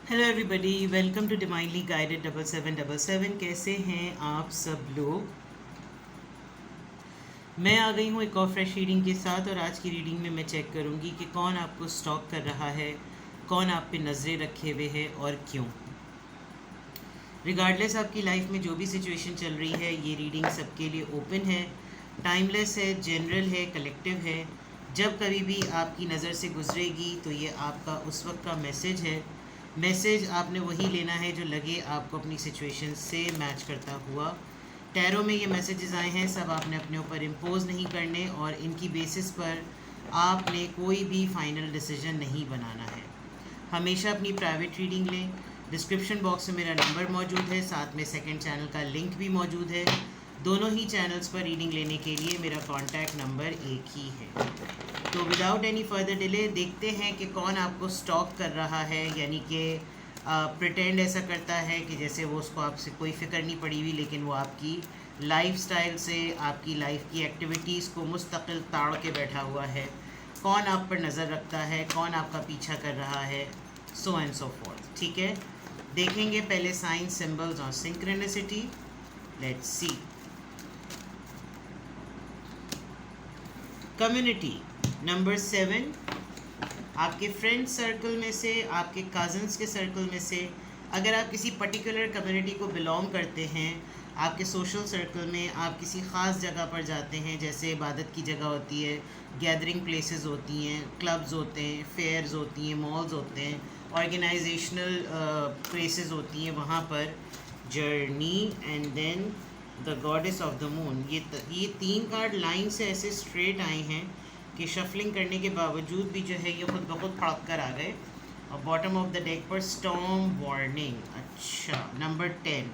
Hello everybody, welcome to divinely guided 7777। कैसे हैं आप सब लोग। मैं आ गई हूँ एक और फ्रेश रीडिंग के साथ, और आज की रीडिंग में मैं चेक करूँगी कि कौन आपको स्टॉक कर रहा है, कौन आप पे नज़रें रखे हुए है और क्यों। रिगार्डलेस आपकी लाइफ में जो भी सिचुएशन चल रही है, ये रीडिंग सबके लिए ओपन है, टाइमलेस है, जनरल है, कलेक्टिव है। जब कभी भी आपकी नज़र से गुजरेगी तो ये आपका उस वक्त का मैसेज है। मैसेज आपने वही लेना है जो लगे आपको अपनी सिचुएशन से मैच करता हुआ। टैरो में ये मैसेजेस आए हैं, सब आपने अपने ऊपर इम्पोज नहीं करने, और इनकी बेसिस पर आपने कोई भी फाइनल डिसीजन नहीं बनाना है। हमेशा अपनी प्राइवेट रीडिंग लें। डिस्क्रिप्शन बॉक्स में मेरा नंबर मौजूद है, साथ में सेकंड चैनल का लिंक भी मौजूद है। दोनों ही चैनल्स पर रीडिंग लेने के लिए मेरा कॉन्टैक्ट नंबर एक ही है। तो विदाउट एनी फर्दर डिले देखते हैं कि कौन आपको स्टॉक कर रहा है, यानी कि प्रिटेंड ऐसा करता है कि जैसे वो उसको आपसे कोई फ़िक्र नहीं पड़ी हुई, लेकिन वो आपकी लाइफस्टाइल से, आपकी लाइफ की एक्टिविटीज़ को मुस्तकिल ताड़ के बैठा हुआ है। कौन आप पर नज़र रखता है, कौन आपका पीछा कर रहा है, सो एंड सो फोर्थ। ठीक है, देखेंगे पहले साइन, सिंबल्स और synchronicity. Let's see. Community number 7, आपके फ्रेंड सर्कल में से, आपके कज़न्स के सर्कल में से, अगर आप किसी पर्टिकुलर कम्युनिटी को बिलोंग करते हैं, आपके सोशल सर्कल में आप किसी ख़ास जगह पर जाते हैं, जैसे इबादत की जगह होती है, गैदरिंग प्लेसेस होती हैं, क्लब्स होते हैं, फेयर्स होती हैं, मॉल्स होते हैं, ऑर्गेनाइजेशनल प्लेसेस होती हैं, वहाँ पर journey and then the goddess of the moon. ये 3 कार्ड लाइन से ऐसे स्ट्रेट आए हैं कि शफलिंग करने के बावजूद भी जो है ये खुद ब खुद फड़क कर आ गए। और बॉटम ऑफ द डेक पर स्टॉर्म वार्निंग। अच्छा, नंबर 10।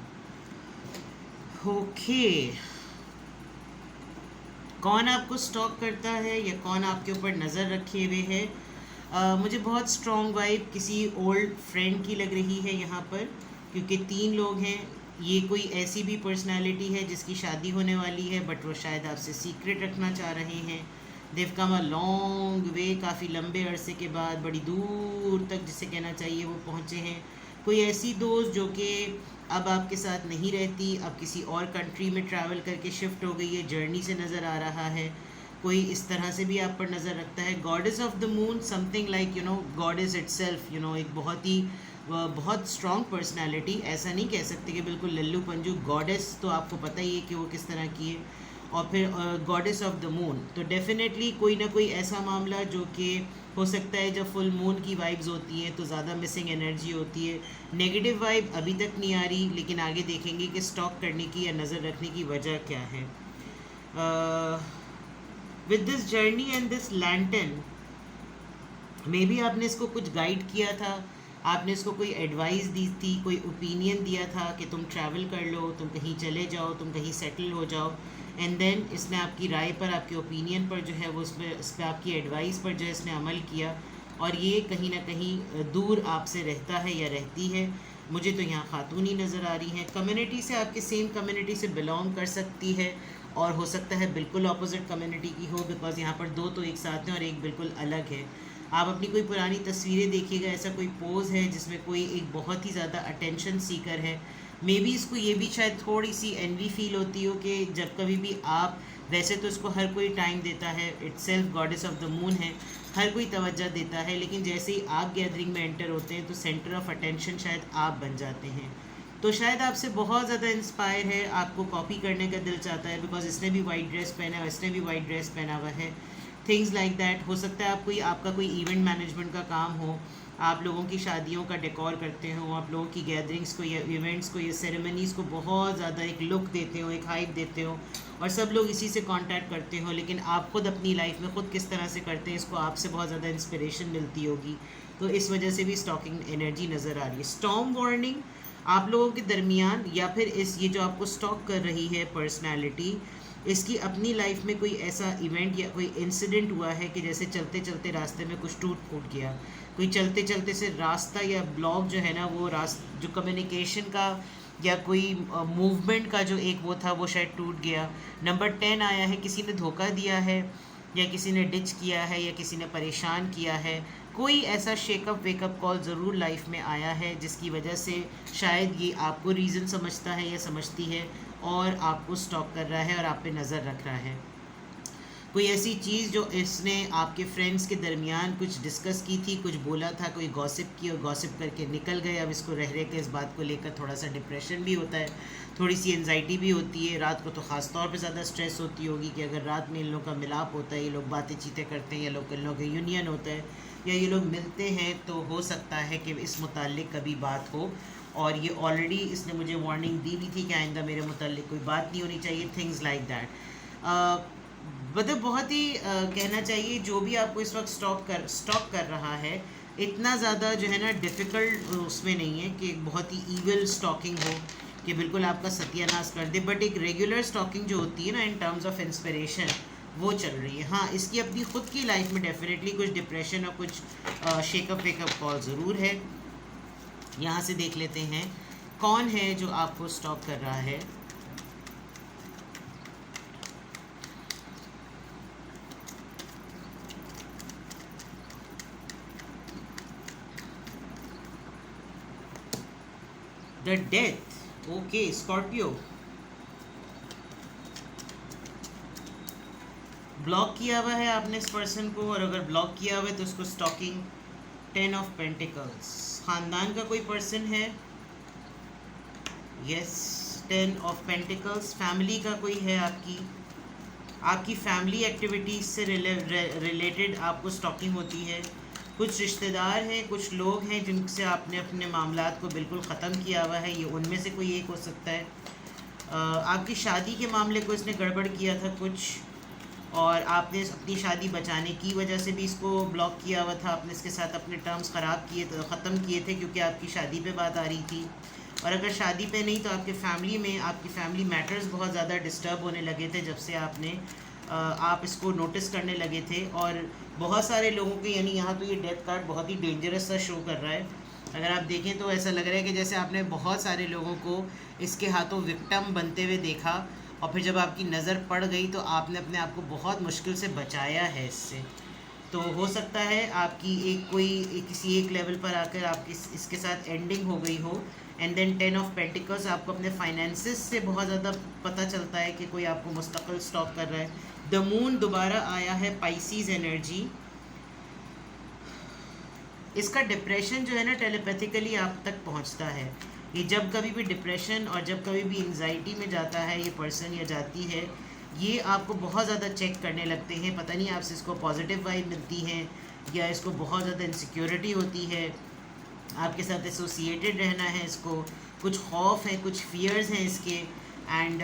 ओके, कौन आपको स्टॉक करता है या कौन आपके ऊपर नज़र रखे हुए है। मुझे बहुत स्ट्रॉन्ग वाइब किसी ओल्ड फ्रेंड की लग रही है यहाँ पर, क्योंकि 3 लोग हैं। ये कोई ऐसी भी पर्सनालिटी है जिसकी शादी होने वाली है, बट वो शायद आपसे सीक्रेट रखना चाह रहे हैं। देव कम अ लॉन्ग वे, काफ़ी लंबे अरसे के बाद बड़ी दूर तक जिसे कहना चाहिए वो पहुँचे हैं। कोई ऐसी दोस्त जो कि अब आपके साथ नहीं रहती, अब किसी और कंट्री में ट्रैवल करके शिफ्ट हो गई है, जर्नी से नज़र आ रहा है। कोई इस तरह से भी आप पर नज़र रखता है। Goddess of the moon, something like goddess itself, एक बहुत स्ट्रॉन्ग पर्सनालिटी। ऐसा नहीं कह सकते कि बिल्कुल लल्लू पंजू। गॉडेस तो आपको पता ही है कि वो किस तरह की है। और फिर गॉडेस ऑफ द मून, तो डेफिनेटली कोई ना कोई ऐसा मामला जो कि हो सकता है, जब फुल मून की वाइब्स होती हैं तो ज़्यादा मिसिंग एनर्जी होती है। नेगेटिव वाइब अभी तक नहीं आ रही, लेकिन आगे देखेंगे कि स्टॉक करने की या नज़र रखने की वजह क्या है। With this journey and this lentil, may be आपने इसको कुछ गाइड किया था, आपने इसको कोई एडवाइस दी थी, कोई ओपिनियन दिया था कि तुम ट्रैवल कर लो, तुम कहीं चले जाओ, तुम कहीं सेटल हो जाओ। एंड देन इसने आपकी राय पर, आपके ओपिनियन पर जो है वो इस पर आपकी एडवाइस पर जो है इसने अमल किया, और ये कहीं ना कहीं दूर आपसे रहता है या रहती है। मुझे तो यहाँ खातून ही नज़र आ रही हैं। कम्युनिटी से, आपके सेम कम्युनिटी से बिलोंग कर सकती है, और हो सकता है बिल्कुल अपोजिट कम्युनिटी की हो, बिकॉज यहाँ पर 2 तो एक साथ हैं और एक बिल्कुल अलग है। आप अपनी कोई पुरानी तस्वीरें देखिएगा, ऐसा कोई पोज है जिसमें कोई एक बहुत ही ज़्यादा अटेंशन सीकर है। मे बी इसको ये भी शायद थोड़ी सी एनवी फील होती हो कि जब कभी भी आप, वैसे तो इसको हर कोई टाइम देता है, itself goddess of the moon है, हर कोई तवज्जो देता है, लेकिन जैसे ही आप गैदरिंग में एंटर होते हैं तो सेंटर ऑफ अटेंशन शायद आप बन जाते हैं। तो शायद आपसे बहुत ज़्यादा इंस्पायर है, आपको कॉपी करने का दिल चाहता है, बिकॉज इसने भी वाइट ड्रेस पहना है, इसने भी वाइट ड्रेस पहना हुआ है, थिंग्स लाइक दैट। हो सकता है आपका कोई इवेंट मैनेजमेंट का काम हो, आप लोगों की शादियों का डेकोर करते हो, आप लोगों की गैदरिंग्स को या इवेंट्स को या सेरेमनीज़ को बहुत ज़्यादा एक लुक देते हो, एक हाइप देते हो, और सब लोग इसी से कांटेक्ट करते हो, लेकिन आप खुद अपनी लाइफ में खुद किस तरह से करते हैं, इसको आपसे बहुत ज़्यादा इंस्पिरेशन मिलती होगी। तो इस वजह से भी स्टॉकिंग एनर्जी नज़र आ रही है। स्टॉर्म वार्निंग आप लोगों के दरमियान, या फिर ये जो आपको स्टॉक कर रही है पर्सनैलिटी, इसकी अपनी लाइफ में कोई ऐसा इवेंट या कोई इंसिडेंट हुआ है कि जैसे चलते चलते रास्ते में कुछ टूट फूट गया, कोई चलते चलते से रास्ता या ब्लॉक जो है ना, वो जो कम्युनिकेशन का या कोई मूवमेंट का जो एक वो था, वो शायद टूट गया। नंबर 10 आया है, किसी ने धोखा दिया है, या किसी ने डिच किया है, या किसी ने परेशान किया है। कोई ऐसा शेकअप वेकअप कॉल ज़रूर लाइफ में आया है जिसकी वजह से शायद ये आपको रीज़न समझता है या समझती है और आपको स्टॉक कर रहा है और आप पे नज़र रख रहा है। कोई ऐसी चीज़ जो इसने आपके फ्रेंड्स के दरमियान कुछ डिस्कस की थी, कुछ बोला था, कोई गॉसिप की और गॉसिप करके निकल गए। अब इसको रह रह के इस बात को लेकर थोड़ा सा डिप्रेशन भी होता है, थोड़ी सी एनजाइटी भी होती है। रात को तो ख़ास तौर पे ज़्यादा स्ट्रेस होती होगी कि अगर रात में इन लोगों का मिलाप होता है, ये लोग बातें चीतें करते हैं, या लोग इन लोगों का यूनियन होता है, या ये लोग मिलते हैं, तो हो सकता है कि इस मुताल्लिक कभी बात हो। और ये ऑलरेडी इसने मुझे वार्निंग दी भी थी कि आइंदा मेरे मुताल्लिक कोई बात नहीं होनी चाहिए, थिंग्स लाइक दैट। मतलब बहुत ही कहना चाहिए जो भी आपको इस वक्त स्टॉक कर रहा है, इतना ज़्यादा जो है ना डिफ़िकल्ट उसमें नहीं है कि बहुत ही ईविल स्टॉकिंग हो कि बिल्कुल आपका सत्यानाश कर दे। बट एक रेगुलर स्टॉकिंग जो होती है ना, इन टर्म्स ऑफ इंस्पिरेशन, वो चल रही है। हाँ, इसकी अपनी ख़ुद की लाइफ में डेफिनेटली कुछ डिप्रेशन और कुछ शेकअप वेकअप कॉल ज़रूर है। यहाँ से देख लेते हैं कौन है जो आपको स्टॉक कर रहा है। The death, okay, Scorpio. Block किया हुआ है आपने इस पर्सन को, और अगर ब्लॉक किया हुआ है तो उसको स्टॉकिंग। 10 ऑफ पेंटिकल्स, ख़ानदान का कोई पर्सन है, यस। 10 ऑफ पेंटिकल्स, फैमिली का कोई है, आपकी फैमिली एक्टिविटीज़ से रिलेटेड आपको स्टॉकिंग होती है। कुछ रिश्तेदार हैं, कुछ लोग हैं जिनसे आपने अपने मामलात को बिल्कुल ख़त्म किया हुआ है, ये उनमें से कोई एक हो सकता है। आपकी शादी के मामले को इसने गड़बड़ किया था कुछ, और आपने अपनी शादी बचाने की वजह से भी इसको ब्लॉक किया हुआ था। आपने इसके साथ अपने टर्म्स ख़राब किए, ख़त्म किए थे, क्योंकि आपकी शादी पे बात आ रही थी। और अगर शादी पे नहीं तो आपके फैमिली में आपकी फैमिली मैटर्स बहुत ज़्यादा डिस्टर्ब होने लगे थे जब से आप इसको नोटिस करने लगे थे। और बहुत सारे लोगों के, यानी यहाँ तो ये डेथ कार्ड बहुत ही डेंजरस सा शो कर रहा है। अगर आप देखें तो ऐसा लग रहा है कि जैसे आपने बहुत सारे लोगों को इसके हाथों विक्टिम बनते हुए देखा, और फिर जब आपकी नज़र पड़ गई तो आपने अपने आप को बहुत मुश्किल से बचाया है इससे। तो हो सकता है आपकी किसी एक लेवल पर आकर आपकी इसके साथ एंडिंग हो गई हो। एंड देन 10 ऑफ पेंटिकल्स, आपको अपने फाइनेंसिस से बहुत ज़्यादा पता चलता है कि कोई आपको मुस्तकिल स्टॉक कर रहा है। द मून दोबारा आया है, पाइसीज एनर्जी। इसका डिप्रेशन जो है ना टेलीपैथिकली आप तक पहुंचता है। ये जब कभी भी डिप्रेशन और जब कभी भी एंजाइटी में जाता है ये पर्सन या जाती है, ये आपको बहुत ज़्यादा चेक करने लगते हैं। पता नहीं आपसे इसको पॉजिटिव वाइब मिलती है या इसको बहुत ज़्यादा इनसिक्योरिटी होती है, आपके साथ एसोसिएटेड रहना है इसको, कुछ खौफ है, कुछ फियर्स हैं इसके। एंड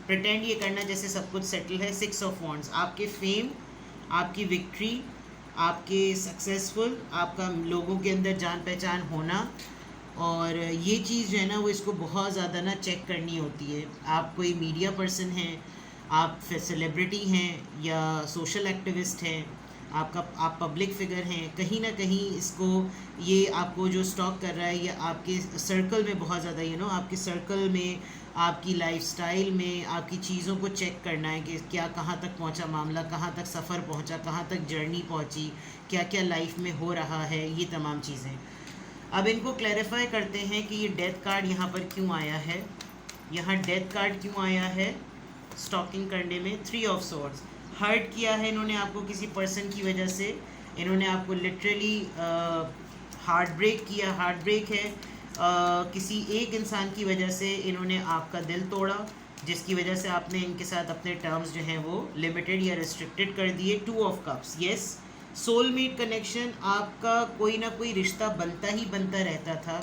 प्रिटेंड ये करना जैसे सब कुछ सेटल है। 6 ऑफ वॉन्ड्स, आपके फेम, आपकी विक्ट्री, आपके सक्सेसफुल, आपका लोगों के अंदर जान पहचान होना, और ये चीज़ जो है ना वो इसको बहुत ज़्यादा ना चेक करनी होती है। आप कोई मीडिया पर्सन हैं, आप सेलिब्रिटी हैं या सोशल एक्टिविस्ट हैं, आप पब्लिक फिगर हैं, कहीं ना कहीं इसको ये आपको जो स्टॉक कर रहा है या आपके सर्कल में बहुत ज़्यादा आपके सर्कल में, आपकी लाइफस्टाइल में, आपकी चीज़ों को चेक करना है कि क्या कहाँ तक पहुँचा मामला, कहाँ तक सफ़र पहुँचा, कहाँ तक जर्नी पहुँची, क्या क्या लाइफ में हो रहा है, ये तमाम चीज़ें। अब इनको क्लैरिफाई करते हैं कि ये डेथ कार्ड यहाँ पर क्यों आया है, यहाँ डेथ कार्ड क्यों आया है स्टॉकिंग करने में। 3 ऑफ सॉर्ड्स, हर्ट किया है इन्होंने आपको किसी पर्सन की वजह से, इन्होंने आपको लिटरली हार्ट ब्रेक किया। हार्ट ब्रेक है किसी एक इंसान की वजह से इन्होंने आपका दिल तोड़ा, जिसकी वजह से आपने इनके साथ अपने टर्म्स जो हैं वो लिमिटेड या रिस्ट्रिक्टेड कर दिए। 2 of cups, yes, soulmate connection, आपका कोई ना कोई रिश्ता बनता ही बनता रहता था।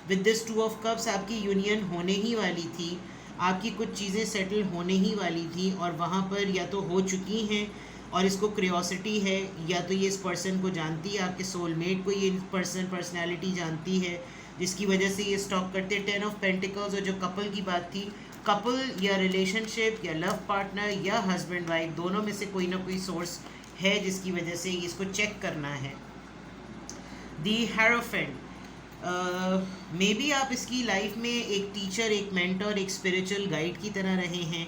विद दिस 2 ऑफ कप्स आपकी यूनियन होने ही वाली थी, आपकी कुछ चीज़ें सेटल होने ही वाली थी, और वहाँ पर या तो हो चुकी हैं और इसको क्यूरियोसिटी है, या तो ये इस पर्सन को जानती है, आपके सोलमेट को ये पर्सनैलिटी जानती है, जिसकी वजह से ये स्टॉक करते हैं। 10 ऑफ पेंटिकल्स, और जो कपल की बात थी, कपल या रिलेशनशिप या लव पार्टनर या हस्बैंड वाइफ, दोनों में से कोई ना कोई सोर्स है जिसकी वजह से इसको चेक करना है। दी हेरोफेंट, मे बी आप इसकी लाइफ में एक टीचर, एक मेंटर, एक स्पिरिचुअल गाइड की तरह रहे हैं,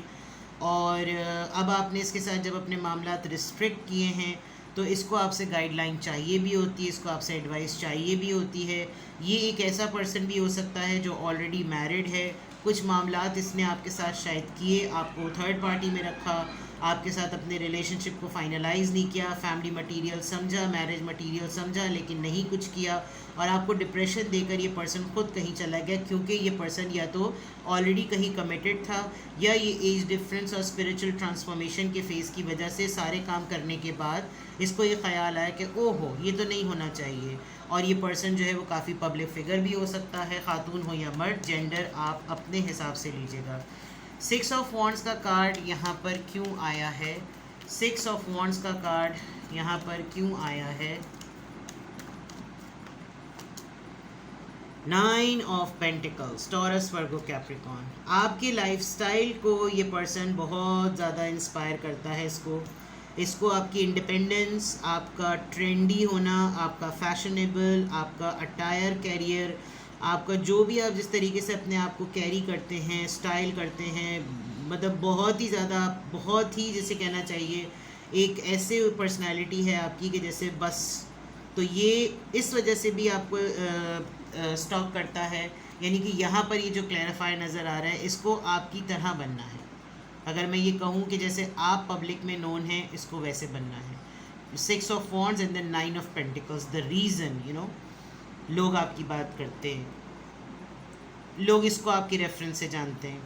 और अब आपने इसके साथ जब अपने मामलात रिस्ट्रिक्ट किए हैं तो इसको आपसे गाइडलाइन चाहिए भी होती है, इसको आपसे एडवाइस चाहिए भी होती है। ये एक ऐसा पर्सन भी हो सकता है जो ऑलरेडी मैरिड है, कुछ मामलात इसने आपके साथ शायद किए, आपको थर्ड पार्टी में रखा, आपके साथ अपने रिलेशनशिप को फाइनलाइज नहीं किया, फैमिली मटेरियल समझा, मैरिज मटेरियल समझा, लेकिन नहीं कुछ किया, और आपको डिप्रेशन देकर ये पर्सन खुद कहीं चला गया, क्योंकि ये पर्सन या तो ऑलरेडी कहीं कमिटेड था, या ये एज डिफरेंस और स्पिरिचुअल ट्रांसफॉर्मेशन के फेज़ की वजह से सारे काम करने के बाद इसको ये ख्याल आया कि ओहो ये तो नहीं होना चाहिए। और ये पर्सन जो है वो काफ़ी पब्लिक फिगर भी हो सकता है, खातून हो या मर्द, जेंडर आप अपने हिसाब से लीजिएगा। 6 ऑफ वॉन्ड्स का कार्ड यहाँ पर क्यों आया है? 6 ऑफ वॉन्ड्स का कार्ड यहाँ पर क्यों आया है? 9 of pentacles, taurus, Virgo, Capricorn. आपके लाइफस्टाइल को ये पर्सन बहुत ज़्यादा इंस्पायर करता है। इसको आपकी इंडिपेंडेंस, आपका ट्रेंडी होना, आपका फैशनेबल, आपका अटायर कैरियर, आपका जो भी आप जिस तरीके से अपने आप को कैरी करते हैं, स्टाइल करते हैं, मतलब बहुत ही ज़्यादा, बहुत ही जैसे कहना चाहिए एक ऐसे पर्सनालिटी है आपकी कि जैसे बस। तो ये इस वजह से भी आपको स्टॉक करता है, यानी कि यहाँ पर ये जो क्लैरिफायर नज़र आ रहा है, इसको आपकी तरह बनना है। अगर मैं ये कहूँ कि जैसे आप पब्लिक में नोन हैं, इसको वैसे बनना है। 6 of wands and then 9 of pentacles, the reason लोग आपकी बात करते हैं, लोग इसको आपके रेफरेंस से जानते हैं,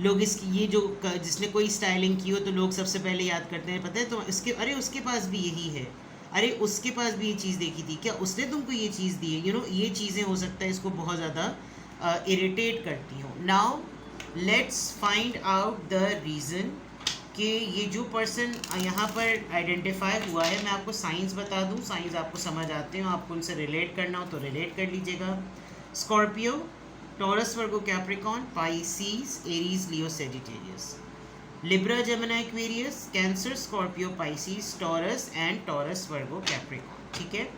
लोग इसकी ये जो जिसने कोई स्टाइलिंग की हो तो लोग सबसे पहले याद करते हैं, पता है तो इसके, अरे उसके पास भी यही है, अरे उसके पास भी ये चीज़ देखी थी क्या, उसने तुमको ये चीज़ दी है, ये चीज़ें हो सकता है इसको बहुत ज़्यादा इरिटेट करती हो। Now let's find out the reason कि ये जो पर्सन यहाँ पर आइडेंटिफाई हुआ है, मैं आपको साइंस बता दूँ, साइंस आपको समझ आते हो, आपको उनसे रिलेट करना हो तो रिलेट कर लीजिएगा। Scorpio, taurus, Virgo, Capricorn, Pisces, Aries, Leo, Sagittarius, Libra, Gemini, Aquarius, cancer, Scorpio, Pisces, taurus and taurus, Virgo, Capricorn. ठीक है,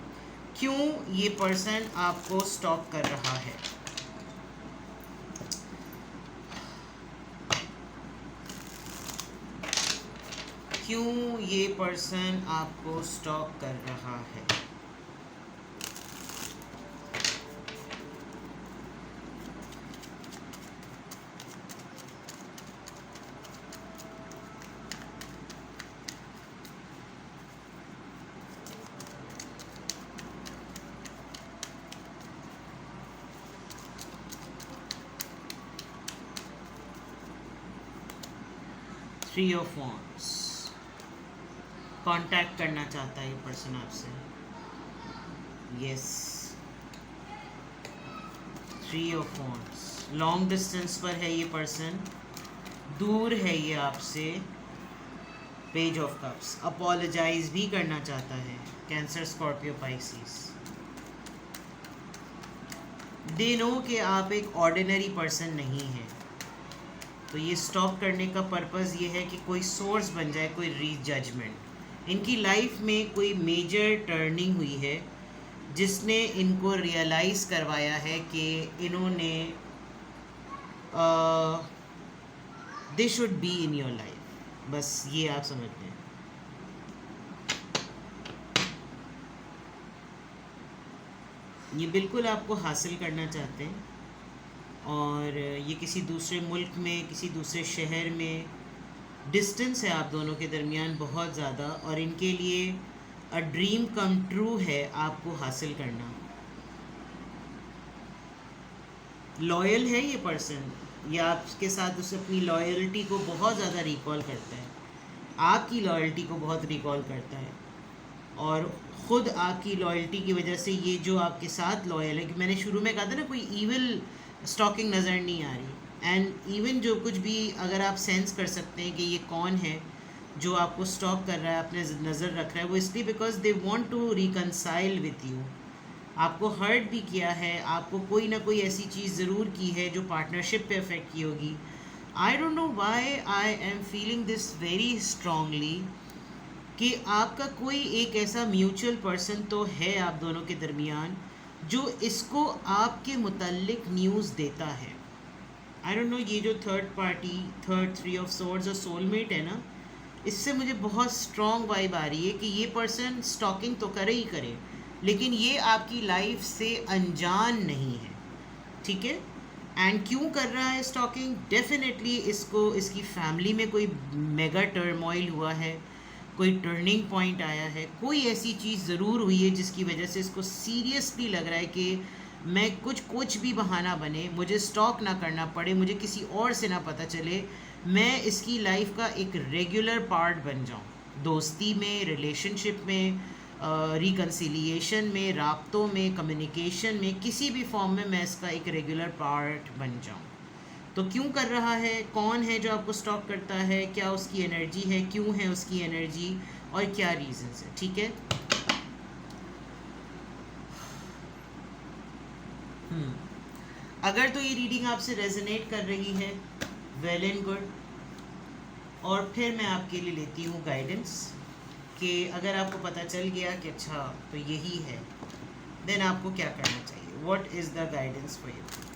क्यों ये पर्सन आपको स्टॉक कर रहा है? क्यों ये पर्सन आपको स्टॉक कर रहा है? थ्री ऑफ वॉन्ड्स, कांटेक्ट करना चाहता है ये पर्सन आपसे। Yes, 3 of wands, long distance पर है ये पर्सन, दूर है ये आपसे। पेज ऑफ कप्स, अपोलोजाइज भी करना चाहता है। Cancer, Scorpio, Pisces, they know कि आप एक ऑर्डिनरी पर्सन नहीं हैं, तो ये स्टॉप करने का पर्पज़ ये है कि कोई सोर्स बन जाए, कोई री जजमेंट। इनकी लाइफ में कोई मेजर टर्निंग हुई है जिसने इनको रियलाइज़ करवाया है कि इन्होंने they should be in your life, बस ये आप समझ लें। ये बिल्कुल आपको हासिल करना चाहते हैं, और ये किसी दूसरे मुल्क में, किसी दूसरे शहर में, डिस्टेंस है आप दोनों के दरमियान बहुत ज़्यादा, और इनके लिए अ ड्रीम कम ट्रू है आपको हासिल करना। लॉयल है ये पर्सन, ये आपके साथ उसे अपनी लॉयल्टी को बहुत ज़्यादा रिकॉल करता है, आपकी लॉयल्टी को बहुत रिकॉल करता है, और ख़ुद आपकी लॉयल्टी की वजह से ये जो आपके साथ लॉयल है, कि मैंने शुरू में कहा था ना, कोई ईविल स्टॉकिंग नज़र नहीं आ रही। एंड इवन जो कुछ भी अगर आप सेंस कर सकते हैं कि ये कौन है जो आपको स्टॉक कर रहा है, अपने नज़र रख रहा है, वो इसलिए because they want to reconcile with you. आपको हर्ट भी किया है, आपको कोई ना कोई ऐसी चीज़ ज़रूर की है जो पार्टनरशिप पे अफेक्ट की होगी। I don't know why I am feeling this very strongly कि आपका कोई एक ऐसा म्यूचुअल पर्सन तो है आप दोनों के दरमियान जो इसको आपके मुतल्लिक न्यूज़ देता है। आई डोंट नो, ये जो third party, third 3 of swords और सोलमेट है ना, इससे मुझे बहुत स्ट्रॉन्ग वाइब आ रही है कि ये पर्सन स्टॉकिंग तो करे ही करे, लेकिन ये आपकी लाइफ से अनजान नहीं है, ठीक है। एंड क्यों कर रहा है स्टॉकिंग? डेफिनेटली इसको इसकी फैमिली में कोई मेगा टर्मोइल हुआ है, कोई टर्निंग पॉइंट आया है, कोई ऐसी चीज़ ज़रूर हुई है जिसकी वजह से इसको सीरियसली लग रहा है कि मैं कुछ भी बहाना बने, मुझे स्टॉक ना करना पड़े, मुझे किसी और से ना पता चले, मैं इसकी लाइफ का एक रेगुलर पार्ट बन जाऊँ, दोस्ती में, रिलेशनशिप में, रिकन्सिलिएशन में, राब्तों में, कम्युनिकेशन में, किसी भी फॉर्म में मैं इसका एक रेगुलर पार्ट बन जाऊँ। तो क्यों कर रहा है, कौन है जो आपको स्टॉक करता है, क्या उसकी एनर्जी है, क्यों है उसकी एनर्जी, और क्या रीजंस है, ठीक है। अगर तो ये रीडिंग आपसे रेजोनेट कर रही है, वेल एंड गुड। और फिर मैं आपके लिए लेती हूँ गाइडेंस कि अगर आपको पता चल गया कि अच्छा तो यही है, देन आपको क्या करना चाहिए, what is the guidance for you.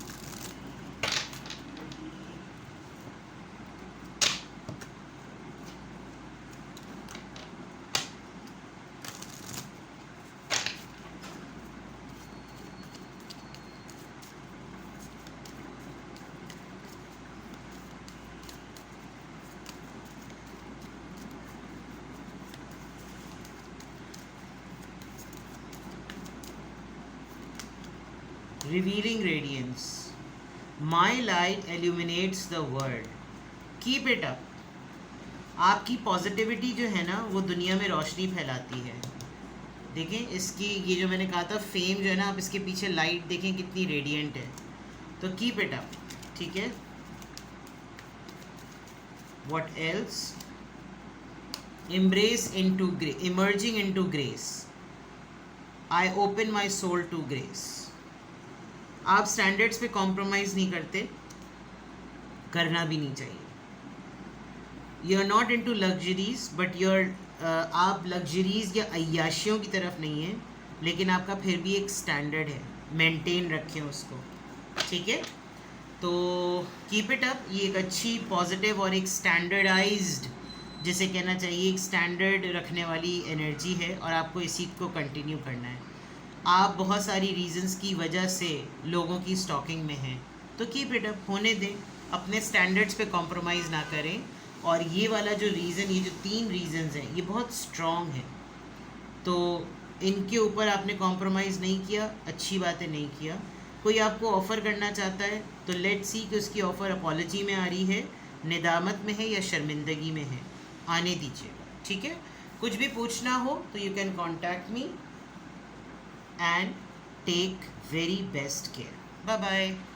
Revealing radiance. My light illuminates the world. Keep it up. आपकी पॉजिटिविटी जो है ना वो दुनिया में रोशनी फैलाती है। देखें इसकी, ये जो मैंने कहा था फेम जो है ना, आप इसके पीछे लाइट देखें कितनी रेडिएंट है। तो कीप इट अप, ठीक है। What else? Embrace into grace, emerging into grace. I open my soul to grace. आप स्टैंडर्ड्स पे कॉम्प्रोमाइज़ नहीं करते, करना भी नहीं चाहिए। You are not into luxuries, but आप लग्जरीज या अय्याशियों की तरफ नहीं है, लेकिन आपका फिर भी एक स्टैंडर्ड है, मेंटेन रखें उसको, ठीक है। तो कीप इट अप। ये एक अच्छी पॉजिटिव और एक स्टैंडर्डाइज्ड, जिसे कहना चाहिए एक स्टैंडर्ड रखने वाली एनर्जी है, और आपको इसी को कंटिन्यू करना है। आप बहुत सारी रीजंस की वजह से लोगों की स्टॉकिंग में हैं, तो कीप इट अप, होने दें, अपने स्टैंडर्ड्स पे कॉम्प्रोमाइज़ ना करें। और ये वाला जो रीज़न, ये जो 3 रीजंस हैं, ये बहुत स्ट्रॉन्ग है, तो इनके ऊपर आपने कॉम्प्रोमाइज़ नहीं किया, अच्छी बात है, नहीं किया। कोई आपको ऑफ़र करना चाहता है तो लेट्स सी कि उसकी ऑफ़र अपॉलॉजी में आ रही है, निदामत में है, या शर्मिंदगी में है, आने दीजिएगा, ठीक है। कुछ भी पूछना हो तो you can contact me, and take very best care. Bye bye.